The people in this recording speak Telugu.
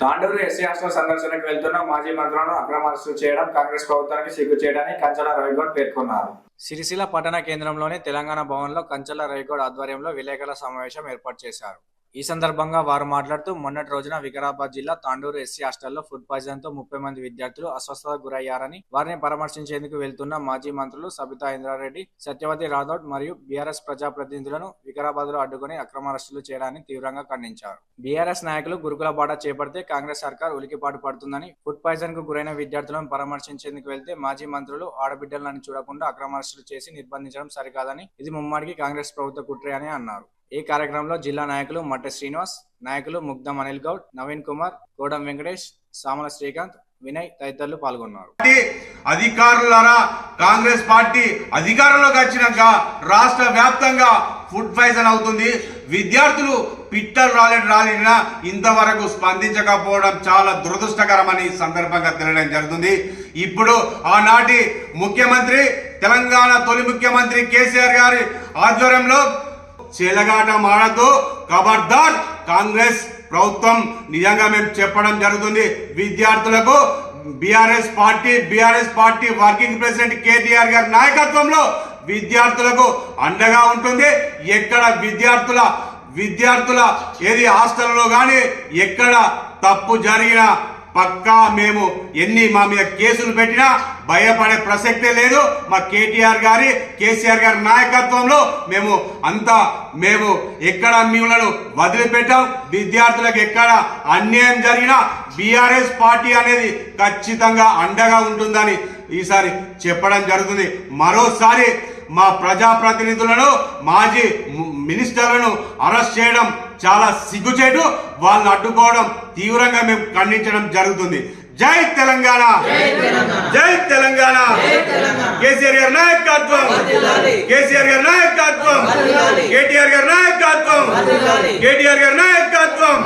తాండూరు ఎస్సీ హాస్టల్ సందర్శనకు వెళ్తున్న మాజీ మంత్రులను అక్రమ అరెస్టు చేయడం కాంగ్రెస్ ప్రభుత్వానికి సిగ్గు చేయడాన్ని కంచల రవిగౌడ్ పేర్కొన్నారు. సిరిసిల్ల పట్టణ కేంద్రంలోని తెలంగాణ భవన్లో కంచల రవిగౌడ్ ఆధ్వర్యంలో విలేకరుల సమావేశం ఏర్పాటు చేశారు. ఈ సందర్భంగా వారు మాట్లాడుతూ మొన్నటి రోజున వికారాబాద్ జిల్లా తాండూరు ఎస్సీ హాస్టల్లో ఫుడ్ పాయిజన్ తో 30 మంది విద్యార్థులు అస్వస్థతకు గురయ్యారని, వారిని పరామర్శించేందుకు వెళ్తున్న మాజీ మంత్రులు సబితా ఇంద్రారెడ్డి, సత్యవతి రాథోడ్ మరియు బీఆర్ఎస్ ప్రజాప్రతినిధులను వికారాబాద్ లో అడ్డుకుని అక్రమ అరెస్టులు చేయడాన్ని తీవ్రంగా ఖండించారు. బీఆర్ఎస్ నాయకులు గురుకుల బాట చేపడితే కాంగ్రెస్ సర్కార్ ఉలికిపాటు పడుతుందని, ఫుడ్ పాయిజన్ కు గురైన విద్యార్థులను పరామర్శించేందుకు వెళ్తే మాజీ మంత్రులు ఆడబిడ్డలను చూడకుండా అక్రమ అరెస్టులు చేసి నిర్బంధించడం సరికాదని, ఇది ముమ్మాటికి కాంగ్రెస్ ప్రభుత్వ కుట్రే అని అన్నారు. ఈ కార్యక్రమంలో జిల్లా నాయకులు మట్టె శ్రీనివాస్, నాయకులు ముగ్ధం అనిల్ గౌడ్, నవీన్ కుమార్, కోడం వెంకటేష్, సామల శ్రీకాంత్, వినయ్ తదితరులు పాల్గొన్నారు. అధికారులారా, కాంగ్రెస్ పార్టీ అధికారంలోకి వచ్చినాక రాష్ట్ర వ్యాప్తంగా ఫుడ్ పాయిజన్ అవుతుంది. విద్యార్థులు పిట్టలు రాలినా ఇంతవరకు స్పందించకపోవడం చాలా దురదృష్టకరమని సందర్భంగా తెలియడం జరుగుతుంది. ఇప్పుడు ఆనాటి ముఖ్యమంత్రి, తెలంగాణ తొలి ముఖ్యమంత్రి కేసీఆర్ గారి ఆధ్వర్యంలో చెలగాట మాడతో ఖబర్దార్ కాంగ్రెస్ ప్రభుత్వం నిజంగా మేము చెప్పడం జరుగుతుంది. విద్యార్థులకు BRS party working president KTR గారి నాయకత్వంలో విద్యార్థులకు అండగా ఉంటుంది. ఎక్కడ విద్యార్థుల ఏది హాస్టల్లో కానీ ఎక్కడ తప్పు జరిగినా పక్కా మేము మా మీద కేసులు పెట్టినా భయపడే ప్రసక్తే లేదు. మా కేసీఆర్ గారి నాయకత్వంలో మేము ఎక్కడ మిమ్మల్ని వదిలిపెట్టాం. విద్యార్థులకు ఎక్కడ అన్యాయం జరిగినా బీఆర్ఎస్ పార్టీ అనేది ఖచ్చితంగా అండగా ఉంటుందని ఈసారి చెప్పడం జరుగుతుంది. మరోసారి మా ప్రజాప్రతినిధులను, మాజీ మినిస్టర్లను అరెస్ట్ చేయడం చాలా సిగ్గుచేటు. వాళ్ళని అడ్డుకోవడం తీవ్రంగా మేము ఖండించడం జరుగుతుంది. జై తెలంగాణ, జై తెలంగాణ. కేసీఆర్ గారి నాయకత్వం, కేటీఆర్ గారి నాయకత్వం.